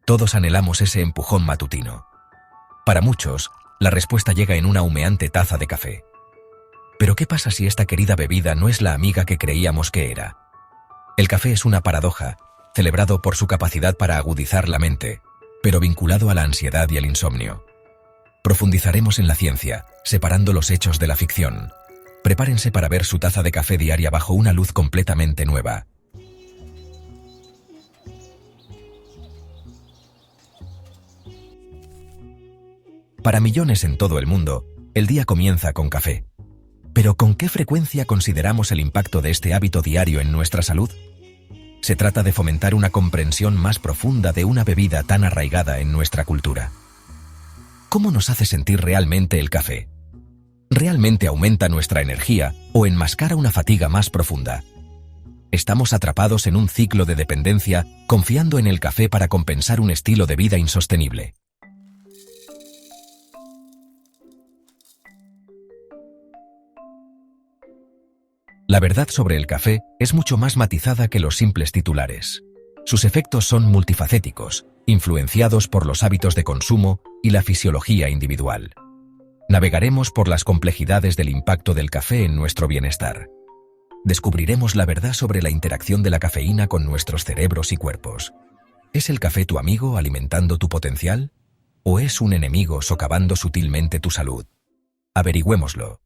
Todos anhelamos ese empujón matutino. Para muchos, la respuesta llega en una humeante taza de café. Pero ¿qué pasa si esta querida bebida no es la amiga que creíamos que era? El café es una paradoja, celebrado por su capacidad para agudizar la mente, pero vinculado a la ansiedad y el insomnio. Profundizaremos en la ciencia, separando los hechos de la ficción. Prepárense para ver su taza de café diaria bajo una luz completamente nueva. Para millones en todo el mundo, el día comienza con café. Pero ¿con qué frecuencia consideramos el impacto de este hábito diario en nuestra salud? Se trata de fomentar una comprensión más profunda de una bebida tan arraigada en nuestra cultura. ¿Cómo nos hace sentir realmente el café? ¿Realmente aumenta nuestra energía o enmascara una fatiga más profunda? Estamos atrapados en un ciclo de dependencia, confiando en el café para compensar un estilo de vida insostenible. La verdad sobre el café es mucho más matizada que los simples titulares. Sus efectos son multifacéticos, influenciados por los hábitos de consumo y la fisiología individual. Navegaremos por las complejidades del impacto del café en nuestro bienestar. Descubriremos la verdad sobre la interacción de la cafeína con nuestros cerebros y cuerpos. ¿Es el café tu amigo alimentando tu potencial? ¿O es un enemigo socavando sutilmente tu salud? Averigüémoslo.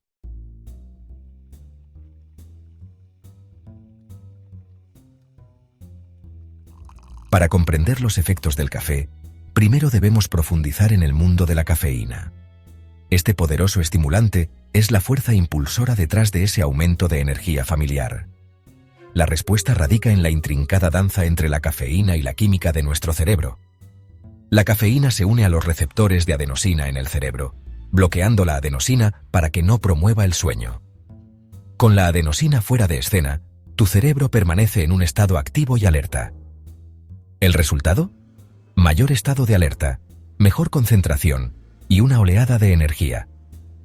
Para comprender los efectos del café, primero debemos profundizar en el mundo de la cafeína. Este poderoso estimulante es la fuerza impulsora detrás de ese aumento de energía familiar. La respuesta radica en la intrincada danza entre la cafeína y la química de nuestro cerebro. La cafeína se une a los receptores de adenosina en el cerebro, bloqueando la adenosina para que no promueva el sueño. Con la adenosina fuera de escena, tu cerebro permanece en un estado activo y alerta. ¿El resultado? Mayor estado de alerta, mejor concentración y una oleada de energía.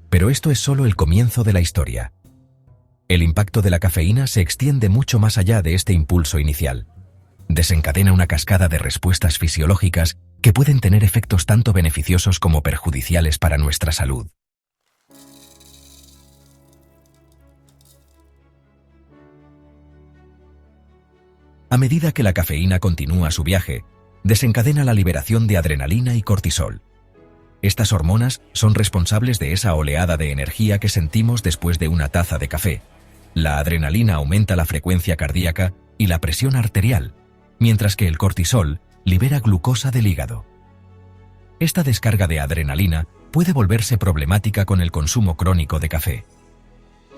Pero esto es solo el comienzo de la historia. El impacto de la cafeína se extiende mucho más allá de este impulso inicial. Desencadena una cascada de respuestas fisiológicas que pueden tener efectos tanto beneficiosos como perjudiciales para nuestra salud. A medida que la cafeína continúa su viaje, desencadena la liberación de adrenalina y cortisol. Estas hormonas son responsables de esa oleada de energía que sentimos después de una taza de café. La adrenalina aumenta la frecuencia cardíaca y la presión arterial, mientras que el cortisol libera glucosa del hígado. Esta descarga de adrenalina puede volverse problemática con el consumo crónico de café.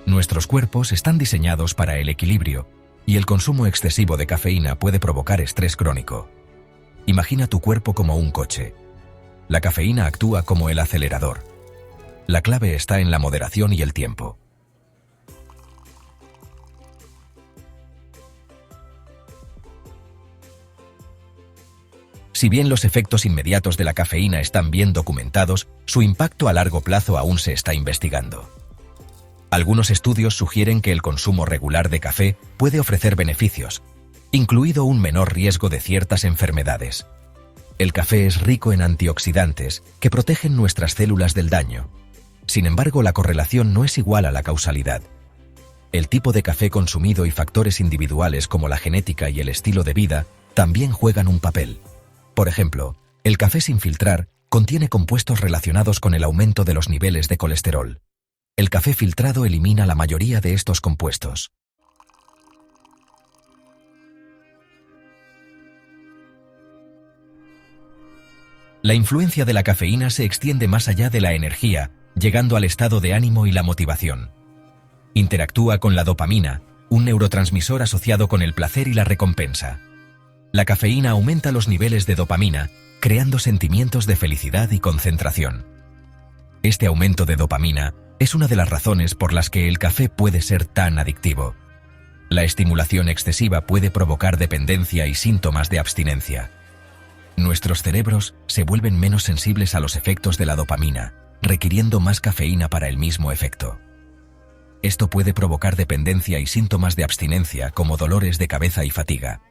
Nuestros cuerpos están diseñados para el equilibrio, y el consumo excesivo de cafeína puede provocar estrés crónico. Imagina tu cuerpo como un coche. La cafeína actúa como el acelerador. La clave está en la moderación y el tiempo. Si bien los efectos inmediatos de la cafeína están bien documentados, su impacto a largo plazo aún se está investigando. Algunos estudios sugieren que el consumo regular de café puede ofrecer beneficios, incluido un menor riesgo de ciertas enfermedades. El café es rico en antioxidantes que protegen nuestras células del daño. Sin embargo, la correlación no es igual a la causalidad. El tipo de café consumido y factores individuales como la genética y el estilo de vida también juegan un papel. Por ejemplo, el café sin filtrar contiene compuestos relacionados con el aumento de los niveles de colesterol. El café filtrado elimina la mayoría de estos compuestos. La influencia de la cafeína se extiende más allá de la energía, llegando al estado de ánimo y la motivación. Interactúa con la dopamina, un neurotransmisor asociado con el placer y la recompensa. La cafeína aumenta los niveles de dopamina, creando sentimientos de felicidad y concentración. Este aumento de dopamina es una de las razones por las que el café puede ser tan adictivo. La estimulación excesiva puede provocar dependencia y síntomas de abstinencia. Nuestros cerebros se vuelven menos sensibles a los efectos de la dopamina, requiriendo más cafeína para el mismo efecto. Esto puede provocar dependencia y síntomas de abstinencia como dolores de cabeza y fatiga.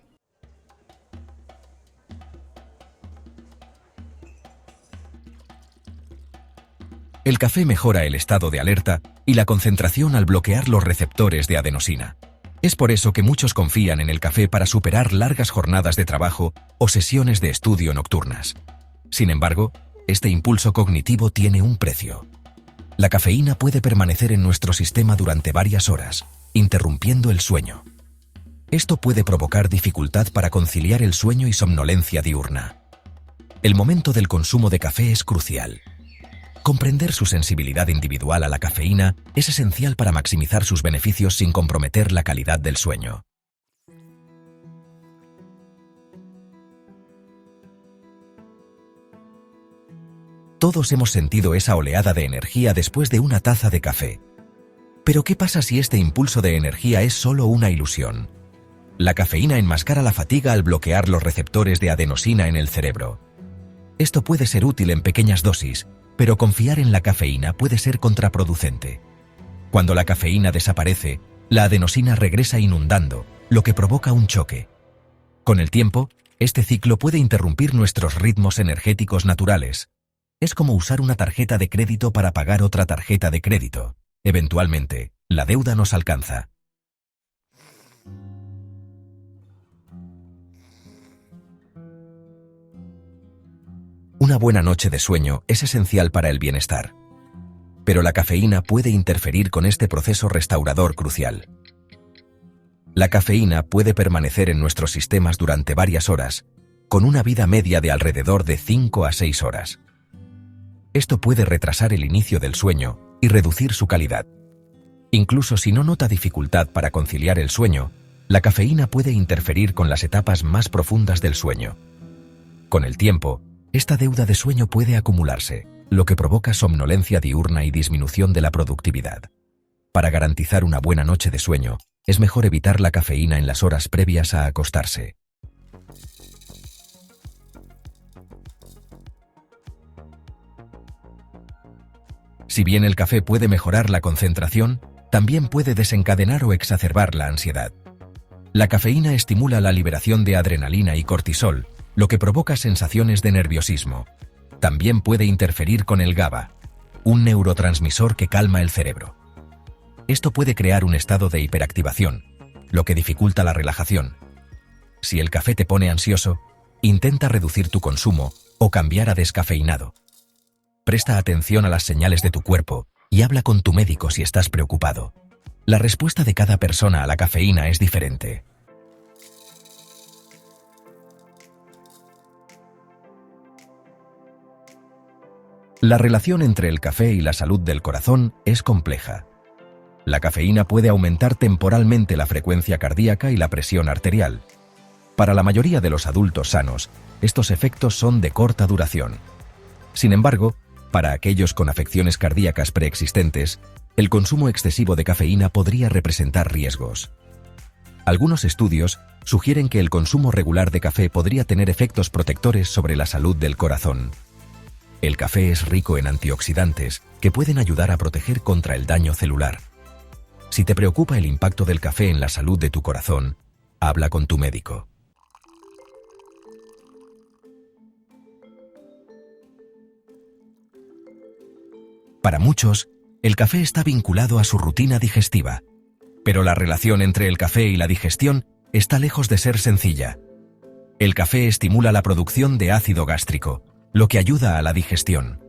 El café mejora el estado de alerta y la concentración al bloquear los receptores de adenosina. Es por eso que muchos confían en el café para superar largas jornadas de trabajo o sesiones de estudio nocturnas. Sin embargo, este impulso cognitivo tiene un precio. La cafeína puede permanecer en nuestro sistema durante varias horas, interrumpiendo el sueño. Esto puede provocar dificultad para conciliar el sueño y somnolencia diurna. El momento del consumo de café es crucial. Comprender su sensibilidad individual a la cafeína es esencial para maximizar sus beneficios sin comprometer la calidad del sueño. Todos hemos sentido esa oleada de energía después de una taza de café. Pero ¿qué pasa si este impulso de energía es solo una ilusión? La cafeína enmascara la fatiga al bloquear los receptores de adenosina en el cerebro. Esto puede ser útil en pequeñas dosis, pero confiar en la cafeína puede ser contraproducente. Cuando la cafeína desaparece, la adenosina regresa inundando, lo que provoca un choque. Con el tiempo, este ciclo puede interrumpir nuestros ritmos energéticos naturales. Es como usar una tarjeta de crédito para pagar otra tarjeta de crédito. Eventualmente, la deuda nos alcanza. Una buena noche de sueño es esencial para el bienestar. Pero la cafeína puede interferir con este proceso restaurador crucial. La cafeína puede permanecer en nuestros sistemas durante varias horas, con una vida media de alrededor de 5 a 6 horas. Esto puede retrasar el inicio del sueño y reducir su calidad. Incluso si no nota dificultad para conciliar el sueño, la cafeína puede interferir con las etapas más profundas del sueño. Con el tiempo, esta deuda de sueño puede acumularse, lo que provoca somnolencia diurna y disminución de la productividad. Para garantizar una buena noche de sueño, es mejor evitar la cafeína en las horas previas a acostarse. Si bien el café puede mejorar la concentración, también puede desencadenar o exacerbar la ansiedad. La cafeína estimula la liberación de adrenalina y cortisol, lo que provoca sensaciones de nerviosismo. También puede interferir con el GABA, un neurotransmisor que calma el cerebro. Esto puede crear un estado de hiperactivación, lo que dificulta la relajación. Si el café te pone ansioso, intenta reducir tu consumo o cambiar a descafeinado. Presta atención a las señales de tu cuerpo y habla con tu médico si estás preocupado. La respuesta de cada persona a la cafeína es diferente. La relación entre el café y la salud del corazón es compleja. La cafeína puede aumentar temporalmente la frecuencia cardíaca y la presión arterial. Para la mayoría de los adultos sanos, estos efectos son de corta duración. Sin embargo, para aquellos con afecciones cardíacas preexistentes, el consumo excesivo de cafeína podría representar riesgos. Algunos estudios sugieren que el consumo regular de café podría tener efectos protectores sobre la salud del corazón. El café es rico en antioxidantes que pueden ayudar a proteger contra el daño celular. Si te preocupa el impacto del café en la salud de tu corazón, habla con tu médico. Para muchos, el café está vinculado a su rutina digestiva, pero la relación entre el café y la digestión está lejos de ser sencilla. El café estimula la producción de ácido gástrico, lo que ayuda a la digestión.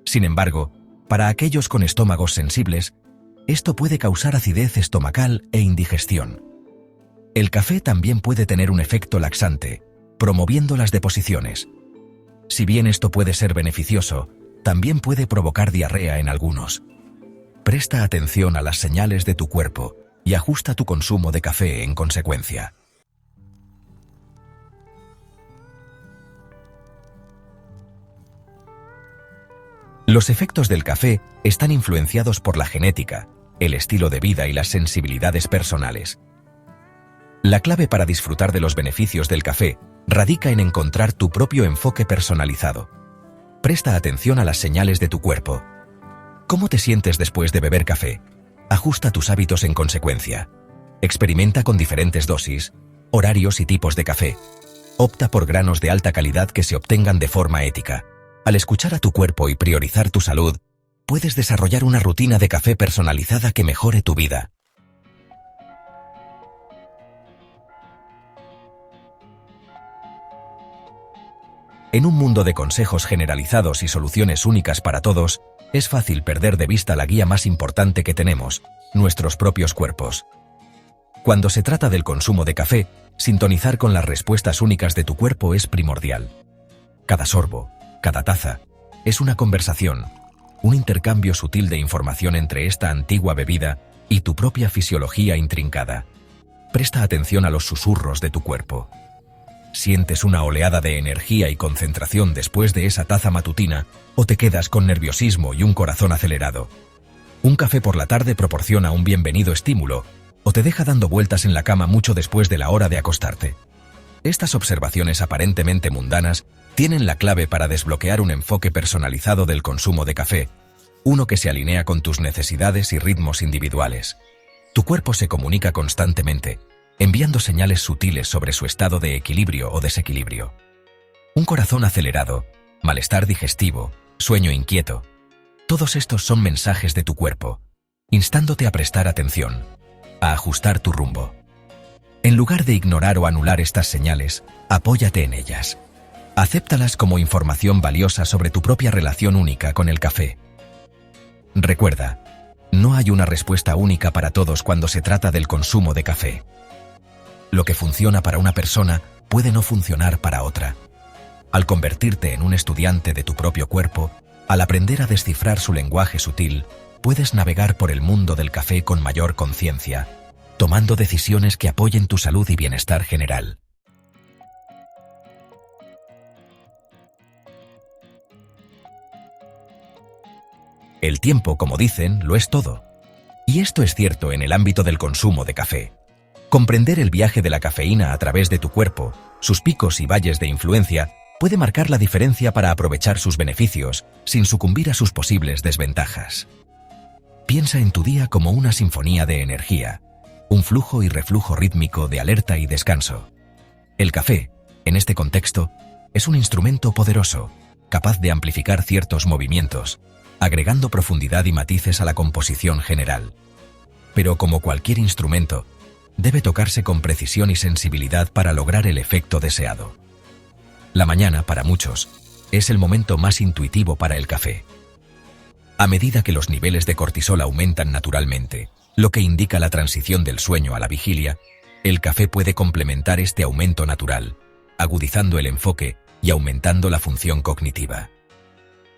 Sin embargo, para aquellos con estómagos sensibles, esto puede causar acidez estomacal e indigestión. El café también puede tener un efecto laxante, promoviendo las deposiciones. Si bien esto puede ser beneficioso, también puede provocar diarrea en algunos. Presta atención a las señales de tu cuerpo y ajusta tu consumo de café en consecuencia. Los efectos del café están influenciados por la genética, el estilo de vida y las sensibilidades personales. La clave para disfrutar de los beneficios del café radica en encontrar tu propio enfoque personalizado. Presta atención a las señales de tu cuerpo. ¿Cómo te sientes después de beber café? Ajusta tus hábitos en consecuencia. Experimenta con diferentes dosis, horarios y tipos de café. Opta por granos de alta calidad que se obtengan de forma ética. Al escuchar a tu cuerpo y priorizar tu salud, puedes desarrollar una rutina de café personalizada que mejore tu vida. En un mundo de consejos generalizados y soluciones únicas para todos, es fácil perder de vista la guía más importante que tenemos, nuestros propios cuerpos. Cuando se trata del consumo de café, sintonizar con las respuestas únicas de tu cuerpo es primordial. Cada sorbo, cada taza, es una conversación, un intercambio sutil de información entre esta antigua bebida y tu propia fisiología intrincada. Presta atención a los susurros de tu cuerpo. ¿Sientes una oleada de energía y concentración después de esa taza matutina o te quedas con nerviosismo y un corazón acelerado? ¿Un café por la tarde proporciona un bienvenido estímulo o te deja dando vueltas en la cama mucho después de la hora de acostarte? Estas observaciones aparentemente mundanas tienen la clave para desbloquear un enfoque personalizado del consumo de café, uno que se alinea con tus necesidades y ritmos individuales. Tu cuerpo se comunica constantemente, enviando señales sutiles sobre su estado de equilibrio o desequilibrio. Un corazón acelerado, malestar digestivo, sueño inquieto. Todos estos son mensajes de tu cuerpo, instándote a prestar atención, a ajustar tu rumbo. En lugar de ignorar o anular estas señales, apóyate en ellas. Acéptalas como información valiosa sobre tu propia relación única con el café. Recuerda, no hay una respuesta única para todos cuando se trata del consumo de café. Lo que funciona para una persona puede no funcionar para otra. Al convertirte en un estudiante de tu propio cuerpo, al aprender a descifrar su lenguaje sutil, puedes navegar por el mundo del café con mayor conciencia, tomando decisiones que apoyen tu salud y bienestar general. El tiempo, como dicen, lo es todo. Y esto es cierto en el ámbito del consumo de café. Comprender el viaje de la cafeína a través de tu cuerpo, sus picos y valles de influencia, puede marcar la diferencia para aprovechar sus beneficios sin sucumbir a sus posibles desventajas. Piensa en tu día como una sinfonía de energía, un flujo y reflujo rítmico de alerta y descanso. El café, en este contexto, es un instrumento poderoso, capaz de amplificar ciertos movimientos, agregando profundidad y matices a la composición general. Pero como cualquier instrumento, debe tocarse con precisión y sensibilidad para lograr el efecto deseado. La mañana, para muchos, es el momento más intuitivo para el café. A medida que los niveles de cortisol aumentan naturalmente, lo que indica la transición del sueño a la vigilia, el café puede complementar este aumento natural, agudizando el enfoque y aumentando la función cognitiva.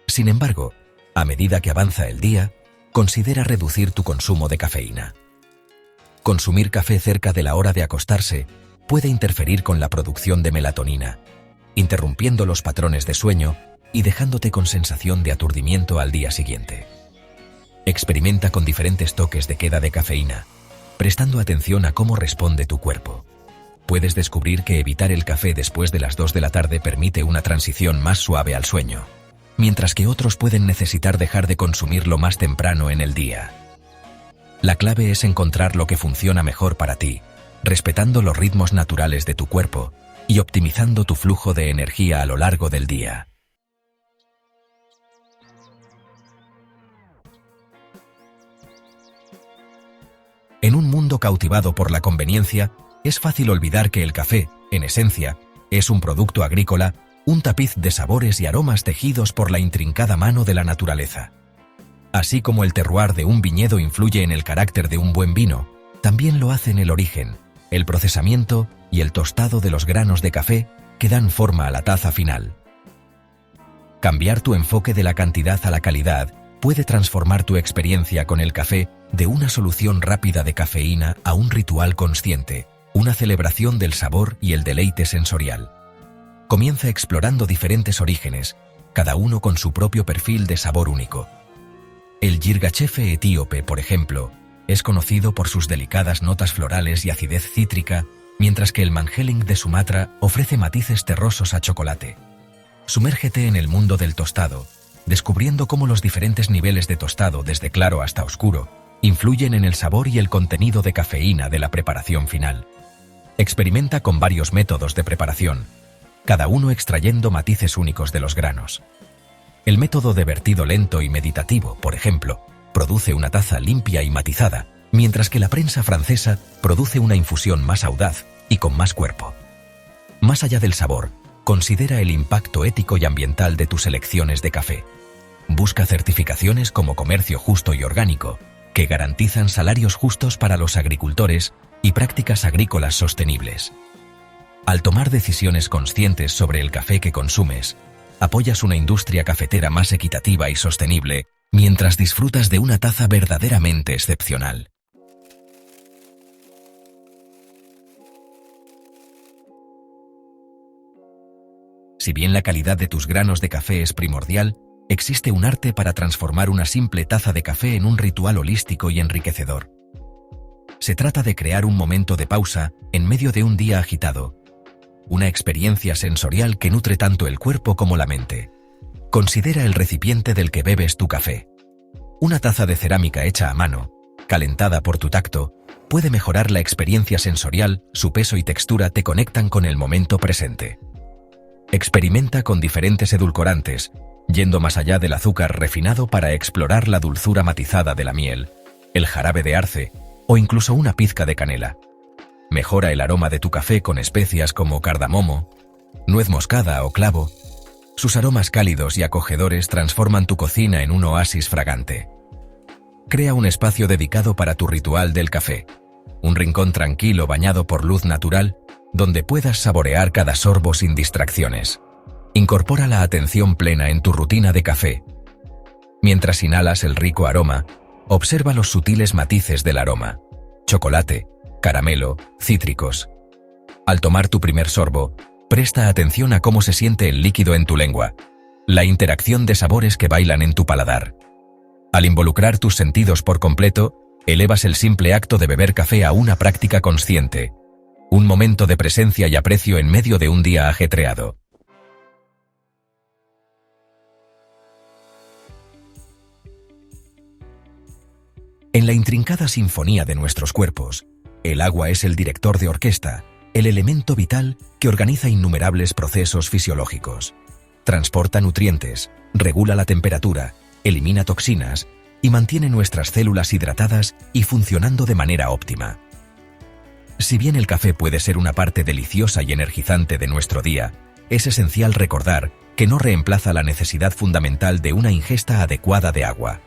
Sin embargo, a medida que avanza el día, considera reducir tu consumo de cafeína. Consumir café cerca de la hora de acostarse puede interferir con la producción de melatonina, interrumpiendo los patrones de sueño y dejándote con sensación de aturdimiento al día siguiente. Experimenta con diferentes toques de queda de cafeína, prestando atención a cómo responde tu cuerpo. Puedes descubrir que evitar el café después de las 2 de la tarde permite una transición más suave al sueño, mientras que otros pueden necesitar dejar de consumirlo más temprano en el día. La clave es encontrar lo que funciona mejor para ti, respetando los ritmos naturales de tu cuerpo y optimizando tu flujo de energía a lo largo del día. En un mundo cautivado por la conveniencia, es fácil olvidar que el café, en esencia, es un producto agrícola, un tapiz de sabores y aromas tejidos por la intrincada mano de la naturaleza. Así como el terroir de un viñedo influye en el carácter de un buen vino, también lo hacen el origen, el procesamiento y el tostado de los granos de café que dan forma a la taza final. Cambiar tu enfoque de la cantidad a la calidad puede transformar tu experiencia con el café de una solución rápida de cafeína a un ritual consciente, una celebración del sabor y el deleite sensorial. Comienza explorando diferentes orígenes, cada uno con su propio perfil de sabor único. El yirgachefe etíope, por ejemplo, es conocido por sus delicadas notas florales y acidez cítrica, mientras que el manjeling de Sumatra ofrece matices terrosos a chocolate. Sumérgete en el mundo del tostado, descubriendo cómo los diferentes niveles de tostado, desde claro hasta oscuro, influyen en el sabor y el contenido de cafeína de la preparación final. Experimenta con varios métodos de preparación, cada uno extrayendo matices únicos de los granos. El método de vertido lento y meditativo, por ejemplo, produce una taza limpia y matizada, mientras que la prensa francesa produce una infusión más audaz y con más cuerpo. Más allá del sabor, considera el impacto ético y ambiental de tus elecciones de café. Busca certificaciones como Comercio Justo y Orgánico, que garantizan salarios justos para los agricultores y prácticas agrícolas sostenibles. Al tomar decisiones conscientes sobre el café que consumes, apoyas una industria cafetera más equitativa y sostenible mientras disfrutas de una taza verdaderamente excepcional. Si bien la calidad de tus granos de café es primordial, existe un arte para transformar una simple taza de café en un ritual holístico y enriquecedor. Se trata de crear un momento de pausa en medio de un día agitado, una experiencia sensorial que nutre tanto el cuerpo como la mente. Considera el recipiente del que bebes tu café. Una taza de cerámica hecha a mano, calentada por tu tacto, puede mejorar la experiencia sensorial, su peso y textura te conectan con el momento presente. Experimenta con diferentes edulcorantes, yendo más allá del azúcar refinado para explorar la dulzura matizada de la miel, el jarabe de arce o incluso una pizca de canela. Mejora el aroma de tu café con especias como cardamomo, nuez moscada o clavo. Sus aromas cálidos y acogedores transforman tu cocina en un oasis fragante. Crea un espacio dedicado para tu ritual del café, un rincón tranquilo bañado por luz natural donde puedas saborear cada sorbo sin distracciones. Incorpora la atención plena en tu rutina de café. Mientras inhalas el rico aroma, observa los sutiles matices del aroma: chocolate, caramelo, cítricos. Al tomar tu primer sorbo, presta atención a cómo se siente el líquido en tu lengua, la interacción de sabores que bailan en tu paladar. Al involucrar tus sentidos por completo, elevas el simple acto de beber café a una práctica consciente, un momento de presencia y aprecio en medio de un día ajetreado. En la intrincada sinfonía de nuestros cuerpos, el agua es el director de orquesta, el elemento vital que organiza innumerables procesos fisiológicos. Transporta nutrientes, regula la temperatura, elimina toxinas y mantiene nuestras células hidratadas y funcionando de manera óptima. Si bien el café puede ser una parte deliciosa y energizante de nuestro día, es esencial recordar que no reemplaza la necesidad fundamental de una ingesta adecuada de agua.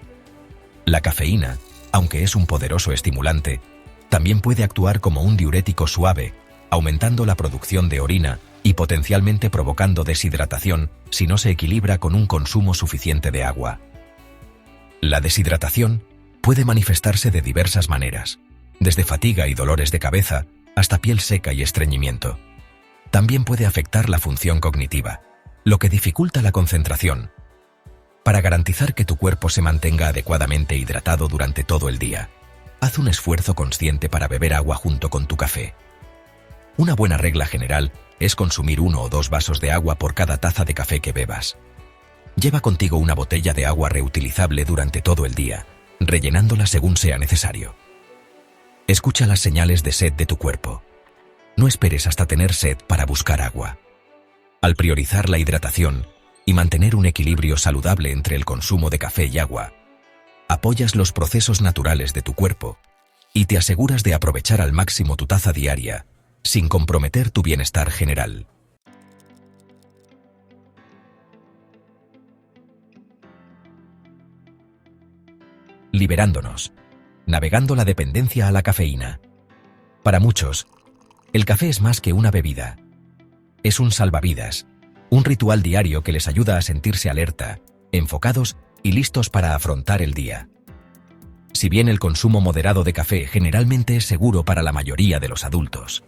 La cafeína, aunque es un poderoso estimulante, también puede actuar como un diurético suave, aumentando la producción de orina y potencialmente provocando deshidratación si no se equilibra con un consumo suficiente de agua. La deshidratación puede manifestarse de diversas maneras, desde fatiga y dolores de cabeza hasta piel seca y estreñimiento. También puede afectar la función cognitiva, lo que dificulta la concentración. Para garantizar que tu cuerpo se mantenga adecuadamente hidratado durante todo el día, haz un esfuerzo consciente para beber agua junto con tu café. Una buena regla general es consumir 1 o 2 vasos de agua por cada taza de café que bebas. Lleva contigo una botella de agua reutilizable durante todo el día, rellenándola según sea necesario. Escucha las señales de sed de tu cuerpo. No esperes hasta tener sed para buscar agua. Al priorizar la hidratación y mantener un equilibrio saludable entre el consumo de café y agua, apoyas los procesos naturales de tu cuerpo y te aseguras de aprovechar al máximo tu taza diaria, sin comprometer tu bienestar general. Liberándonos, navegando la dependencia a la cafeína. Para muchos, el café es más que una bebida. Es un salvavidas, un ritual diario que les ayuda a sentirse alerta, enfocados y listos para afrontar el día. Si bien el consumo moderado de café generalmente es seguro para la mayoría de los adultos,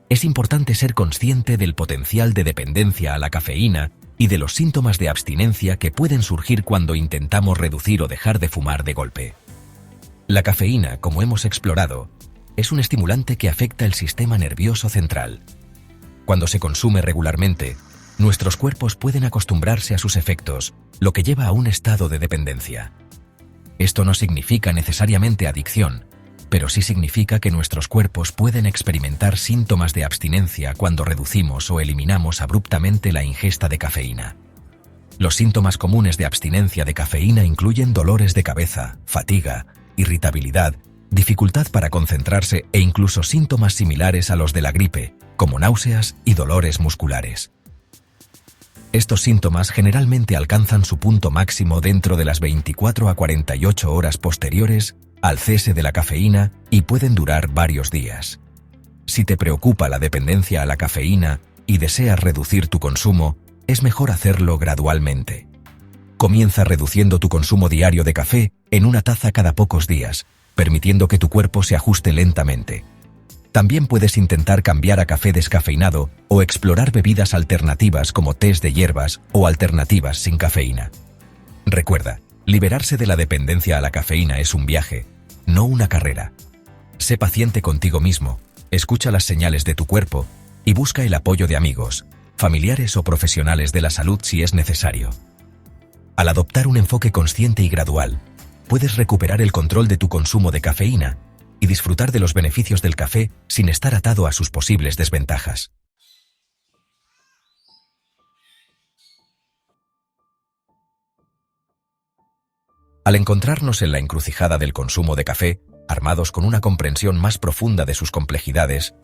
es importante ser consciente del potencial de dependencia a la cafeína y de los síntomas de abstinencia que pueden surgir cuando intentamos reducir o dejar de fumar de golpe. La cafeína, como hemos explorado, es un estimulante que afecta el sistema nervioso central. Cuando se consume regularmente, nuestros cuerpos pueden acostumbrarse a sus efectos, lo que lleva a un estado de dependencia. Esto no significa necesariamente adicción, pero sí significa que nuestros cuerpos pueden experimentar síntomas de abstinencia cuando reducimos o eliminamos abruptamente la ingesta de cafeína. Los síntomas comunes de abstinencia de cafeína incluyen dolores de cabeza, fatiga, irritabilidad, dificultad para concentrarse e incluso síntomas similares a los de la gripe, como náuseas y dolores musculares. Estos síntomas generalmente alcanzan su punto máximo dentro de las 24 a 48 horas posteriores al cese de la cafeína y pueden durar varios días. Si te preocupa la dependencia a la cafeína y deseas reducir tu consumo, es mejor hacerlo gradualmente. Comienza reduciendo tu consumo diario de café en una taza cada pocos días, permitiendo que tu cuerpo se ajuste lentamente. También puedes intentar cambiar a café descafeinado o explorar bebidas alternativas como tés de hierbas o alternativas sin cafeína. Recuerda, liberarse de la dependencia a la cafeína es un viaje, no una carrera. Sé paciente contigo mismo, escucha las señales de tu cuerpo y busca el apoyo de amigos, familiares o profesionales de la salud si es necesario. Al adoptar un enfoque consciente y gradual, puedes recuperar el control de tu consumo de cafeína y disfrutar de los beneficios del café sin estar atado a sus posibles desventajas. Al encontrarnos en la encrucijada del consumo de café, armados con una comprensión más profunda de sus complejidades,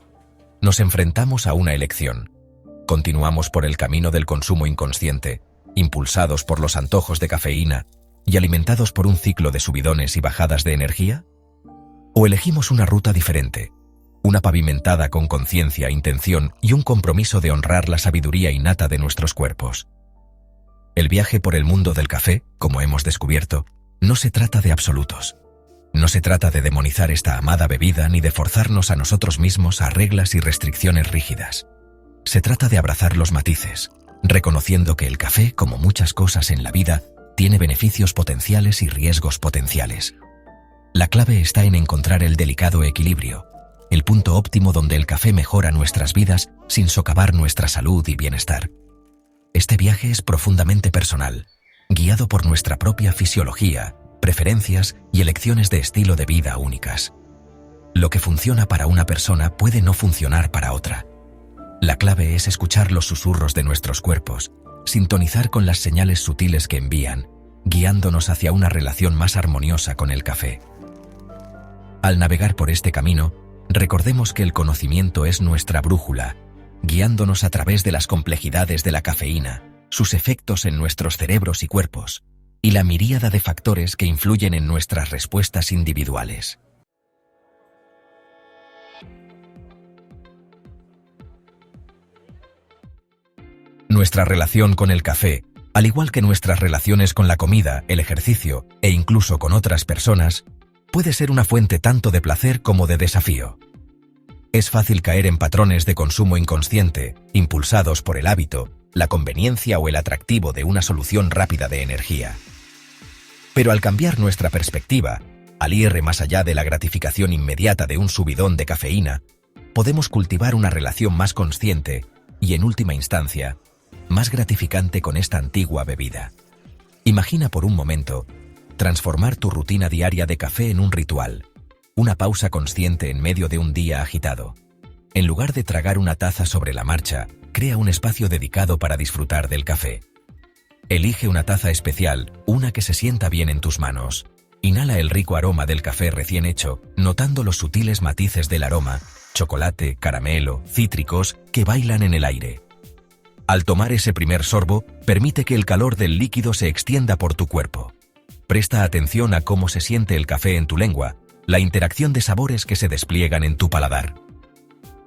nos enfrentamos a una elección. Continuamos por el camino del consumo inconsciente, impulsados por los antojos de cafeína y alimentados por un ciclo de subidones y bajadas de energía. ¿O elegimos una ruta diferente, una pavimentada con conciencia, intención y un compromiso de honrar la sabiduría innata de nuestros cuerpos? El viaje por el mundo del café, como hemos descubierto, no se trata de absolutos. No se trata de demonizar esta amada bebida ni de forzarnos a nosotros mismos a reglas y restricciones rígidas. Se trata de abrazar los matices, reconociendo que el café, como muchas cosas en la vida, tiene beneficios potenciales y riesgos potenciales. La clave está en encontrar el delicado equilibrio, el punto óptimo donde el café mejora nuestras vidas sin socavar nuestra salud y bienestar. Este viaje es profundamente personal, guiado por nuestra propia fisiología, preferencias y elecciones de estilo de vida únicas. Lo que funciona para una persona puede no funcionar para otra. La clave es escuchar los susurros de nuestros cuerpos, sintonizar con las señales sutiles que envían, guiándonos hacia una relación más armoniosa con el café. Al navegar por este camino, recordemos que el conocimiento es nuestra brújula, guiándonos a través de las complejidades de la cafeína, sus efectos en nuestros cerebros y cuerpos, y la miríada de factores que influyen en nuestras respuestas individuales. Nuestra relación con el café, al igual que nuestras relaciones con la comida, el ejercicio e incluso con otras personas, puede ser una fuente tanto de placer como de desafío. Es fácil caer en patrones de consumo inconsciente, impulsados por el hábito, la conveniencia o el atractivo de una solución rápida de energía. Pero al cambiar nuestra perspectiva, al ir más allá de la gratificación inmediata de un subidón de cafeína, podemos cultivar una relación más consciente y, en última instancia, más gratificante con esta antigua bebida. Imagina por un momento transformar tu rutina diaria de café en un ritual, una pausa consciente en medio de un día agitado. En lugar de tragar una taza sobre la marcha, crea un espacio dedicado para disfrutar del café. Elige una taza especial, una que se sienta bien en tus manos. Inhala el rico aroma del café recién hecho, notando los sutiles matices del aroma, chocolate, caramelo, cítricos, que bailan en el aire. Al tomar ese primer sorbo, permite que el calor del líquido se extienda por tu cuerpo. Presta atención a cómo se siente el café en tu lengua, la interacción de sabores que se despliegan en tu paladar.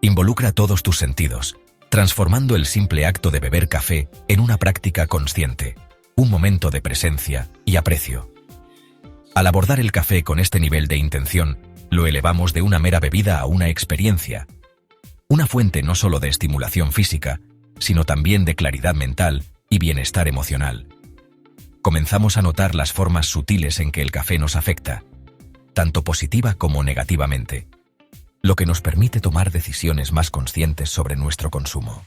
Involucra todos tus sentidos, transformando el simple acto de beber café en una práctica consciente, un momento de presencia y aprecio. Al abordar el café con este nivel de intención, lo elevamos de una mera bebida a una experiencia, una fuente no solo de estimulación física, sino también de claridad mental y bienestar emocional. Comenzamos a notar las formas sutiles en que el café nos afecta, tanto positiva como negativamente, lo que nos permite tomar decisiones más conscientes sobre nuestro consumo.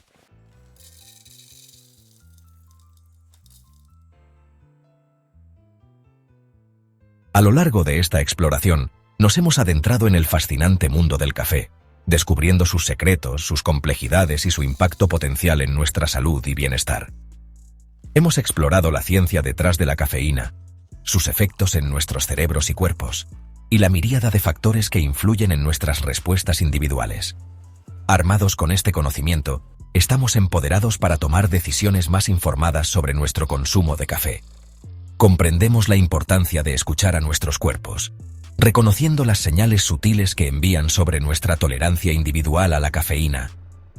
A lo largo de esta exploración, nos hemos adentrado en el fascinante mundo del café, descubriendo sus secretos, sus complejidades y su impacto potencial en nuestra salud y bienestar. Hemos explorado la ciencia detrás de la cafeína, sus efectos en nuestros cerebros y cuerpos, y la miríada de factores que influyen en nuestras respuestas individuales. Armados con este conocimiento, estamos empoderados para tomar decisiones más informadas sobre nuestro consumo de café. Comprendemos la importancia de escuchar a nuestros cuerpos, reconociendo las señales sutiles que envían sobre nuestra tolerancia individual a la cafeína,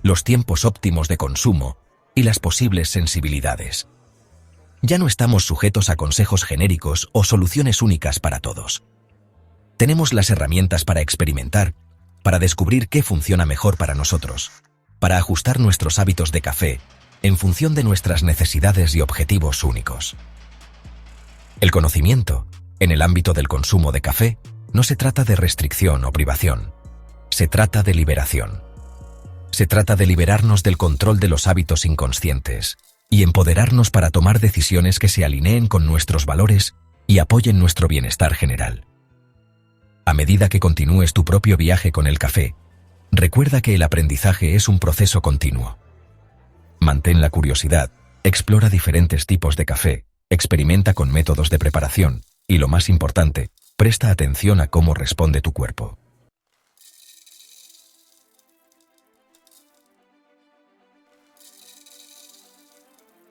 los tiempos óptimos de consumo y las posibles sensibilidades. Ya no estamos sujetos a consejos genéricos o soluciones únicas para todos. Tenemos las herramientas para experimentar, para descubrir qué funciona mejor para nosotros, para ajustar nuestros hábitos de café en función de nuestras necesidades y objetivos únicos. El conocimiento, en el ámbito del consumo de café, no se trata de restricción o privación. Se trata de liberación. Se trata de liberarnos del control de los hábitos inconscientes y empoderarnos para tomar decisiones que se alineen con nuestros valores y apoyen nuestro bienestar general. A medida que continúes tu propio viaje con el café, recuerda que el aprendizaje es un proceso continuo. Mantén la curiosidad, explora diferentes tipos de café, experimenta con métodos de preparación y, lo más importante, presta atención a cómo responde tu cuerpo.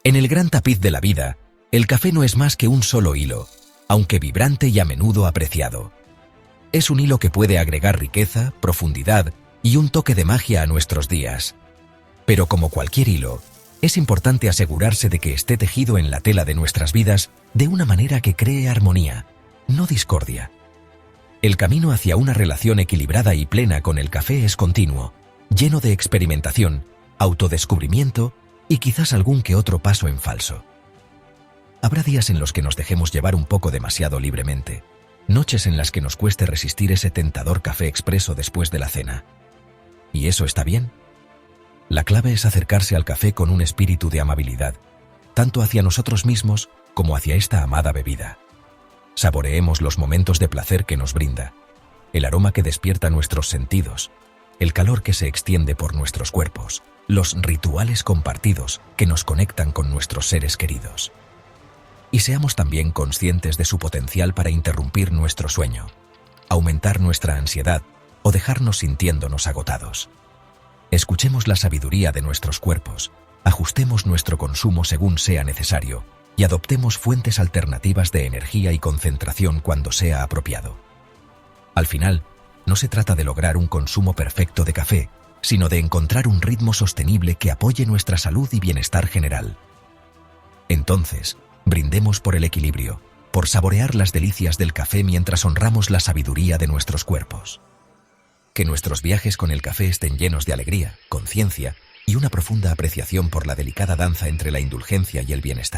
En el gran tapiz de la vida, el café no es más que un solo hilo, aunque vibrante y a menudo apreciado. Es un hilo que puede agregar riqueza, profundidad y un toque de magia a nuestros días. Pero como cualquier hilo, es importante asegurarse de que esté tejido en la tela de nuestras vidas de una manera que cree armonía, no discordia. El camino hacia una relación equilibrada y plena con el café es continuo, lleno de experimentación, autodescubrimiento y quizás algún que otro paso en falso. Habrá días en los que nos dejemos llevar un poco demasiado libremente, noches en las que nos cueste resistir ese tentador café expreso después de la cena. ¿Y eso está bien? La clave es acercarse al café con un espíritu de amabilidad, tanto hacia nosotros mismos como hacia esta amada bebida. Saboreemos los momentos de placer que nos brinda, el aroma que despierta nuestros sentidos, el calor que se extiende por nuestros cuerpos, los rituales compartidos que nos conectan con nuestros seres queridos. Y seamos también conscientes de su potencial para interrumpir nuestro sueño, aumentar nuestra ansiedad o dejarnos sintiéndonos agotados. Escuchemos la sabiduría de nuestros cuerpos, ajustemos nuestro consumo según sea necesario y adoptemos fuentes alternativas de energía y concentración cuando sea apropiado. Al final, no se trata de lograr un consumo perfecto de café, sino de encontrar un ritmo sostenible que apoye nuestra salud y bienestar general. Entonces, brindemos por el equilibrio, por saborear las delicias del café mientras honramos la sabiduría de nuestros cuerpos. Que nuestros viajes con el café estén llenos de alegría, conciencia y una profunda apreciación por la delicada danza entre la indulgencia y el bienestar.